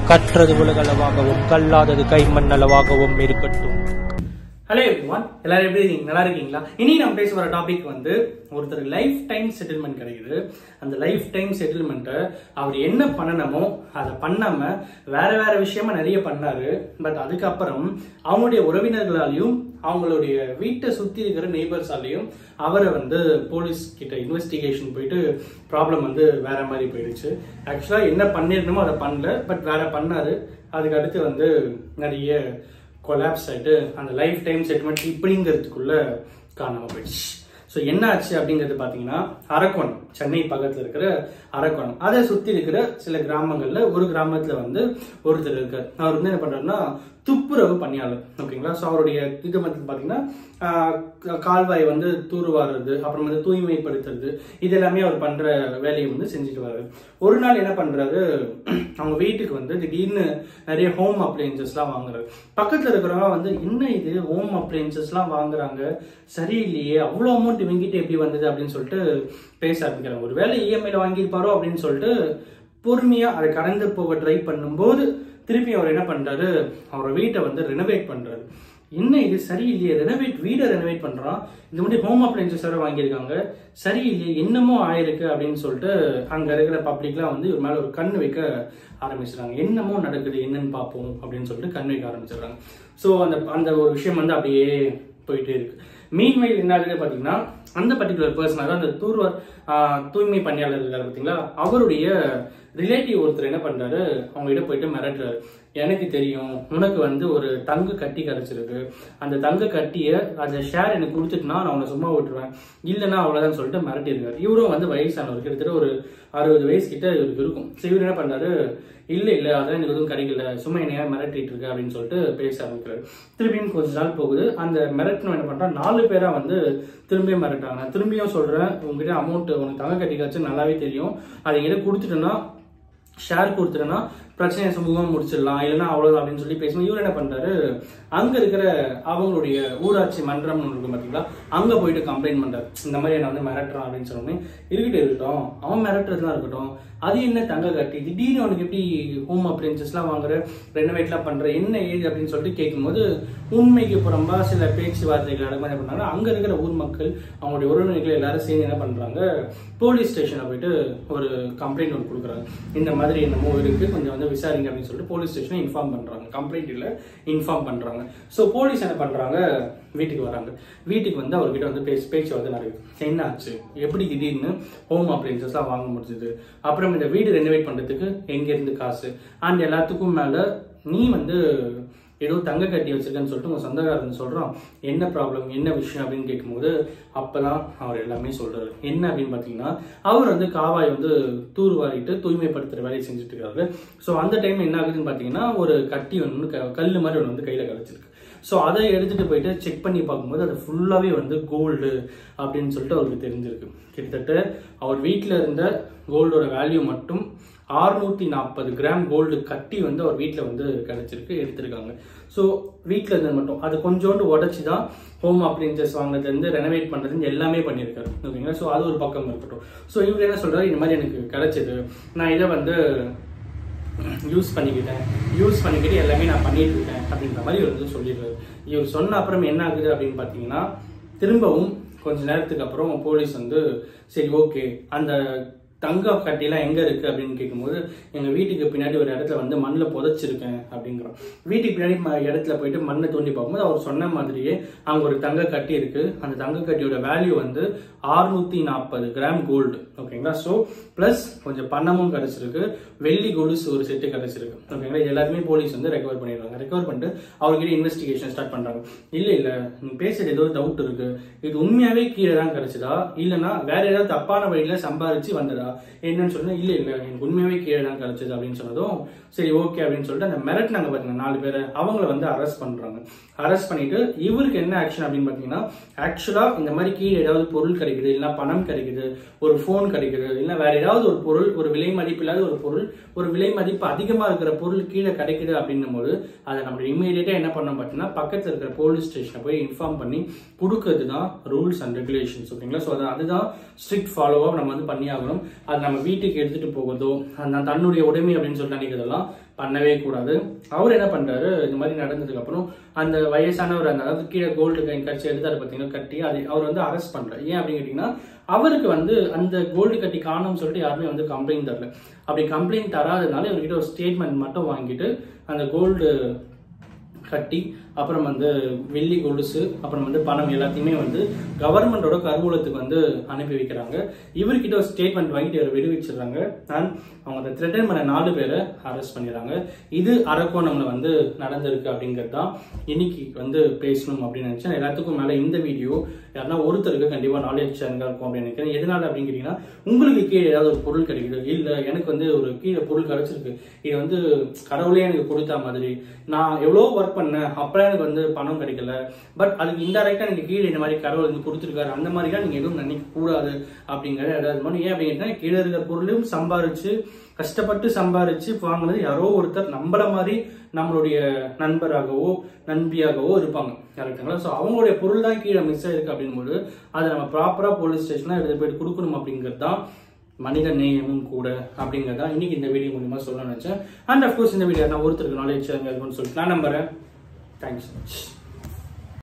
கற்றது உலகளவாகவும் கல்லாதது கைமண் அளவாகவும் இருக்கட்டும். Hello everyone, எல்லாரும் எப்படி நல்லா இருக்கீங்களா? இனி நம்ம பேச வர டாபிக் வந்து ஒருத்தருக்கு லைஃப் டைம் செட்டில்மெண்ட் கிடைக்குது. அந்த லைஃப் டைம் செட்டில்மெண்ட்டை அவர் என்ன பண்ணணுமோ அதை பண்ணாம வேற வேற விஷயமா நிறைய பண்ணாரு. பட் அதுக்கப்புறம் அவங்களுடைய உறவினர்களாலையும் அவங்களுடைய வீட்டை சுத்தி இருக்கிற நெய்பர்ஸாலையும் அவரை வந்து போலீஸ் கிட்ட இன்வெஸ்டிகேஷன் போயிட்டு ப்ராப்ளம் வந்து வேற மாதிரி போயிடுச்சு. ஆக்சுவலா என்ன பண்ணிருக்கணுமோ அதை பண்ணல, பட் வேற பண்ணாரு. அதுக்கு அடுத்து வந்து நிறைய கொலாப்ஸ் ஆயிட்டு அந்த லைஃப் டைம் செட்டில்மெண்ட் இப்படிங்கிறதுக்குள்ள காணாம போயிடுச்சு. ஸோ என்ன ஆச்சு அப்படிங்கிறது பார்த்தீங்கன்னா, அரக்கோணம், சென்னை பக்கத்தில் இருக்கிற அரக்கோணம், அதை சுற்றி இருக்கிற சில கிராமங்கள்ல ஒரு கிராமத்துல வந்து ஒருத்தர் இருக்கார். அவர் வந்து என்ன பண்றாருன்னா துப்புரவு பணியாளர். ஓகேங்களா? ஸோ அவருடைய இது வந்து பார்த்தீங்கன்னா கால்வாய் வந்து தூர்வாருறது, அப்புறம் வந்து தூய்மைப்படுத்துறது, இது எல்லாமே அவர் பண்ற வேலையை வந்து செஞ்சுட்டு வர்றாரு. ஒரு நாள் என்ன பண்றாரு, அவங்க வீட்டுக்கு வந்து திடீர்னு நிறைய ஹோம் அப்ளையன்சஸ்லாம் வாங்குறாரு. பக்கத்துல இருக்கிறவங்க வந்து என்ன இது ஹோம் அப்ளையன்சஸ்லாம் வாங்குறாங்க, சரியில்லையே, அவ்வளோ அமௌண்ட் இவங்கிட்ட எப்படி வந்தது அப்படின்னு சொல்லிட்டு பேச ஆரம்பிக்கிறாங்க. ஒரு வேலை இஎம்ஐல வாங்கியிருப்பாரோ அப்படின்னு சொல்லிட்டு பொறுமையா அதை கடந்து போக ட்ரை பண்ணும்போது திருப்பி அவர் என்ன பண்றாரு, அவரோட வீட்டை வந்து ரெனோவேட் பண்றாரு. என்ன இது சரியில்லையே, வீடை ரெனோவேட் பண்றான், இந்த மாதிரி ஹோம் அப்ளையன்சஸ் வேற வாங்கியிருக்காங்க, சரியில்லையே, என்னமோ ஆயிருக்கு அப்படின்னு சொல்லிட்டு அங்க இருக்கிற பப்ளிக்லாம் வந்து இவர் மேல ஒரு கண் வைக்க ஆரம்பிச்சிடறாங்க. என்னமோ நடக்குது, என்னன்னு பார்ப்போம் அப்படின்னு சொல்லிட்டு கண் வைக்க ஆரம்பிச்சிடுறாங்க. ஸோ அந்த ஒரு விஷயம் வந்து அப்படியே போயிட்டே இருக்கு. மீன்வெயில் என்ன ஆகுது பாத்தீங்கன்னா, அந்த பர்டிகுலர் பர்சன், அதாவது அந்த தூய்மை பணியாளர் இருக்காரு பாத்தீங்களா, அவருடைய ரிலேட்டிவ் ஒருத்தர் என்ன பண்றாரு, அவங்க கிட்ட போயிட்டு மிரட்டுறாரு. எனக்கு தெரியும், உனக்கு வந்து ஒரு தங்க கட்டி கிடைச்சிருக்கு, அந்த தங்க கட்டிய அந்த ஷேர் எனக்கு கொடுத்துட்டுனா நான் உன்னை சும்மா விட்டுருவேன், இல்லைன்னா அவ்வளவுதான் சொல்லிட்டு மிரட்டி இருக்காரு. இவரும் வந்து வயசானவர், கிட்டத்தட்ட ஒரு 60 வயசு கிட்ட இவருக்கு இருக்கும். இவர் என்ன பண்றாரு, இல்ல அதான் எனக்கு எதுவும் கிடைக்கல, சும்மா என்னையா மிரட்டிட்டு இருக்கு அப்படின்னு சொல்லிட்டு பேச ஆரம்பிக்கிறாரு. திரும்பியும் கொஞ்ச நாள் போகுது. அந்த மிரட்டணும் என்ன பண்றான், 4 பேரா வந்து திரும்பியும் மிரட்டாங்க. நான் திரும்பியும் சொல்றேன், உங்ககிட்ட அமௌண்ட் உனக்கு தங்க கட்டிக்காச்சு நல்லாவே தெரியும், அதை எங்கிட்ட கொடுத்துட்டேன்னா, ஷேர் கொடுத்துட்டேன்னா பிரச்சனையை சுமூகமா முடிச்சிடலாம், இல்லைன்னா அவ்வளவுதான் அப்படின்னு சொல்லி பேசுவோம். இவர் என்ன பண்றாரு, அங்க இருக்கிற அவங்களுடைய ஊராட்சி மன்றம் இருக்கு பாத்தீங்களா, அங்க போயிட்டு கம்ப்ளைண்ட் பண்றாரு. இந்த மாதிரி என்ன வந்து மிரட்டுறான் அப்படின்னு சொன்னோன்னே, இருக்கட்டும், அவன் மிரட்டுறதுலாம் இருக்கட்டும், அது என்ன தங்க கட்டி திடீர்னு அவனுக்கு எப்படி ஹோம் அப்ளையன்சஸ் எல்லாம் வாங்குற, ரெனோவேட்லாம் பண்ற, என்ன ஏது அப்படின்னு சொல்லிட்டு கேட்கும்போது உண்மைக்கு புறம்பா சில பேச்சுவார்த்தைகள் நடக்கும். என்ன பண்ணாங்க, அங்க இருக்கிற ஊர் மக்கள் அவங்களுடைய உறவினர்கள் எல்லாரும் சேர்ந்து என்ன பண்றாங்க, போலீஸ் ஸ்டேஷன்ல போயிட்டு ஒரு கம்ப்ளைண்ட் ஒன்று கொடுக்குறாங்க. இந்த மாதிரி என்னமோ இருக்கு, கொஞ்சம் வந்து விசாரிங்க அப்படின்னு சொல்லிட்டு போலீஸ் ஸ்டேஷனை இன்ஃபார்ம் பண்றாங்க. கம்ப்ளைண்ட் இல்ல, இன்ஃபார்ம் பண்றாங்க. சோ போலீஸ் என்ன பண்றாங்க, வீட்டுக்கு வராங்க. வீட்டுக்கு வந்து அவர்கிட்ட வந்து பேச்சு வந்து நடக்குது. என்ன ஆச்சு, எப்படி திடீர்னு ஹோம் அப்ளையன்சஸ் எல்லாம் வாங்க முடிஞ்சது, அப்புறம் இந்த வீடு ரெனோவேட் பண்றதுக்கு எங்க இருந்து காசு, அண்ட் எல்லாத்துக்கும் மேல நீ வந்து ஏதோ தங்க கட்டி வச்சிருக்கேன்னு சொல்லிட்டு உங்க சொந்தக்காரன் சொல்றான், என்ன ப்ராப்ளம், என்ன விஷயம் அப்படின்னு கேட்கும்போது அப்பதான் அவர் எல்லாமே சொல்றாரு. என்ன அப்படின்னு பாத்தீங்கன்னா, அவர் வந்து காவாய் வந்து தூர்வாரிட்டு தூய்மைப்படுத்துற வேலையை செஞ்சுட்டு இருக்காரு. ஸோ அந்த டைம் என்ன ஆகுதுன்னு பாத்தீங்கன்னா, ஒரு கட்டி ஒன்று கல் மாதிரி ஒன்று வந்து கையில கிடைச்சிருக்கு. ஸோ அதை எடுத்துட்டு போயிட்டு செக் பண்ணி பார்க்கும்போது அது ஃபுல்லாவே வந்து கோல்டு அப்படின்னு சொல்லிட்டு அவருக்கு தெரிஞ்சிருக்கு. கிட்டத்தட்ட அவர் வீட்டில் இருந்த கோல்டோட வேல்யூ மட்டும் 640 கிராம் கோல்டு கட்டி வந்து அவர் வீட்டில் வந்து கிடைச்சிருக்கு, எடுத்திருக்காங்க. ஸோ வீட்டில் இருந்தது மட்டும் அது கொஞ்சோண்டு உடச்சி தான் ஹோம் அப்ளையன்சஸ் வாங்குறதுலேருந்து ரெனோவேட் பண்ணுறதுன்னு எல்லாமே பண்ணியிருக்காரு. ஓகேங்களா? ஸோ அது ஒரு பக்கம் இருக்கட்டும். ஸோ இவர் என்ன சொல்றாரு, இந்த மாதிரி எனக்கு கிடைச்சது, நான் இதை வந்து யூஸ் பண்ணிக்கிட்டு எல்லாமே நான் பண்ணிட்டு இருக்கேன் அப்படின்ற மாதிரி இவர் வந்து சொல்லிடுறாரு. இவர் சொன்ன அப்புறம் என்ன ஆகுது அப்படின்னு பார்த்தீங்கன்னா, திரும்பவும் கொஞ்ச நேரத்துக்கு அப்புறம் போலீஸ் வந்து சரி ஓகே, அந்த தங்க கட்டிலாம் எங்க இருக்கு அப்படின்னு கேட்கும்போது, எங்க வீட்டுக்கு பின்னாடி ஒரு இடத்துல வந்து மண்ணில் புதைச்சிருக்கேன் அப்படிங்கிறோம். வீட்டுக்கு பின்னாடி இடத்துல போயிட்டு மண்ணை தோண்டி பார்க்கும்போது அவர் சொன்ன மாதிரியே அங்க ஒரு தங்க கட்டி இருக்கு. அந்த தங்க கட்டியோட வேல்யூ வந்து 640 கிராம் கோல்டு. ஓகேங்களா? ஸோ பிளஸ் கொஞ்சம் பணமும் கிடைச்சிருக்கு, வெள்ளி கொலுசு ஒரு செட்டு கிடைச்சிருக்கு. ஓகேங்களா? இது எல்லாருமே போலீஸ் வந்து ரெக்கவர் பண்ணிடுறாங்க. ரெக்கவர் பண்ணிட்டு அவர்கிட்ட இன்வெஸ்டிகேஷன் ஸ்டார்ட் பண்றாங்க. இல்ல நீங்க பேசுறது ஏதோ டவுட் இருக்கு, இது உண்மையாவே கீழே தான் கிடைச்சதா, இல்லைன்னா வேற ஏதாவது தப்பான வழியில சம்பாதிச்சு வந்ததா என்னன்னு சொன்னா, இல்ல எனக்கு உண்மையாவே கீழே தான் கிடைச்சது அப்படின்னு சொன்னதும் சரி ஓகே அப்படின்னு சொல்லிட்டு அந்த மிரட்டினாங்க பாத்தீங்கன்னா 4 பேரை, அவங்கள வந்து அரெஸ்ட் பண்றாங்க. அரெஸ்ட் பண்ணிட்டு இவருக்கு என்ன ஆக்ஷன் அப்படின்னு பாத்தீங்கன்னா, ஆக்சுவலா இந்த மாதிரி கீழே ஏதாவது பொருள் கிடைக்குது, இல்லைன்னா பணம் கிடைக்குது, ஒரு போன் கிடைக்குது, இல்ல வேற ஏதாவது ஒரு பொருள், ஒரு விலை மதிப்பு இல்லாத ஒரு பொருள், ஒரு விலை மதிப்பு அதிகமா இருக்கிற பொருள் கீழே கிடைக்குது அப்படின்னும் போது அதை நம்ம இமீடியட்டா என்ன பண்ணோம் பாத்தீங்கன்னா, பக்கத்துல இருக்கிற போலீஸ் ஸ்டேஷனை போய் இன்ஃபார்ம் பண்ணி கொடுக்கறது தான் ரூல்ஸ் அண்ட் ரெகுலேஷன்ஸ். ஓகேங்களா? ஸோ அதுதான் ஸ்ட்ரிக்ட் ஃபாலோ அப் நம்ம வந்து பண்ணி ஆகணும். அது நம்ம வீட்டுக்கு எடுத்துட்டு போகிறதோ அந்த தன்னுடைய உடைமை அப்படின்னு சொல்லி நினைக்கிறதெல்லாம் பண்ணவே கூடாது. அவர் என்ன பண்றாரு, இந்த மாதிரி நடந்ததுக்கு அப்புறம் அந்த வயசானவர் அதாவது கீழே கோல்டு காயின் கட்சி எடுத்தாரு பார்த்தீங்கன்னா கட்டி அதை அவர் வந்து அரெஸ்ட் பண்றாரு. ஏன் அப்படின்னு கேட்டீங்கன்னா அவருக்கு வந்து அந்த கோல்டு கட்டி காணும்னு சொல்லிட்டு யாருமே வந்து கம்ப்ளைண்ட் தரல. அப்படி கம்ப்ளைண்ட் தராதனால இவர்கிட்ட ஒரு ஸ்டேட்மெண்ட் மட்டும் வாங்கிட்டு அந்த கோல்டு கட்டி அப்புறம் வந்து வெள்ளி கொலுசு அப்புறம் வந்து பணம் எல்லாத்தையுமே வந்து கவர்மெண்டோட கருவூலத்துக்கு வந்து அனுப்பி வைக்கிறாங்க. இவர்கிட்ட ஒரு ஸ்டேட்மெண்ட் வாங்கிட்டு இவரை விடுவிச்சிடுறாங்க. அண்ட் அவங்க அதை த்ரெட்டன் பண்ண 4 பேரை அரெஸ்ட் பண்ணிடுறாங்க. இது அரக்கோணம்ல வந்து நடந்திருக்கு அப்படிங்கிறது தான் இன்னைக்கு வந்து பேசணும் அப்படின்னு நினைச்சேன். எல்லாத்துக்கும் மேல இந்த வீடியோ யாருன்னா ஒருத்தருக்கு கண்டிப்பா நாலேஜ் ஷேரிங்கா இருக்கும் அப்படின்னு நினைக்கிறேன். எதனால அப்படின்னு கேட்டீங்கன்னா உங்களுக்கு கீழே ஏதாவது ஒரு பொருள் கிடைக்குது, இல்ல எனக்கு வந்து ஒரு கீழே பொருள் கிடைச்சிருக்கு, இது வந்து கடவுளே எனக்கு கொடுத்த மாதிரி, நான் எவ்வளவு ஒர்க் பண்ணேன் அப்புறம் எனக்கு வந்து பணம் கிடைக்கல, பட் அதுக்கு இன்டைரக்டா எனக்கு கீழே இந்த மாதிரி கடவுள் வந்து கொடுத்துருக்காரு, அந்த மாதிரிலாம் நீங்க எதுவும் நினைக்க கூடாது அப்படிங்கறது ஏதாவது மாதிரி. ஏன் அப்படின்னா கீழே இருக்கிற பொருளையும் சம்பாரிச்சு கஷ்டப்பட்டு சம்பாரிச்சு வாங்கினது யாரோ ஒருத்தர் நம்மள மாதிரி நம்மளுடைய நண்பராகவோ நண்பியாகவோ இருப்பாங்க, கரெக்டுங்களா? ஸோ அவங்களுடைய பொருள் தான் கீழே மிஸ் ஆயிருக்கு அப்படிங்கும்போது அதை நம்ம ப்ராப்பரா போலீஸ் ஸ்டேஷன்ல எடுத்து போயிட்டு கொடுக்கணும் அப்படிங்கிறது தான் மனித நேயமும் கூட அப்படிங்கிறதா இன்னைக்கு இந்த வீடியோ மூலமா சொல்ல நினைச்சேன். அண்ட் அப்கோர்ஸ் இந்த வீடியோ நான் ஒருத்தருக்கு நாலேஜ் இருக்குன்னு சொல்லிட்டு நான் நம்புறேன். Thank you so much.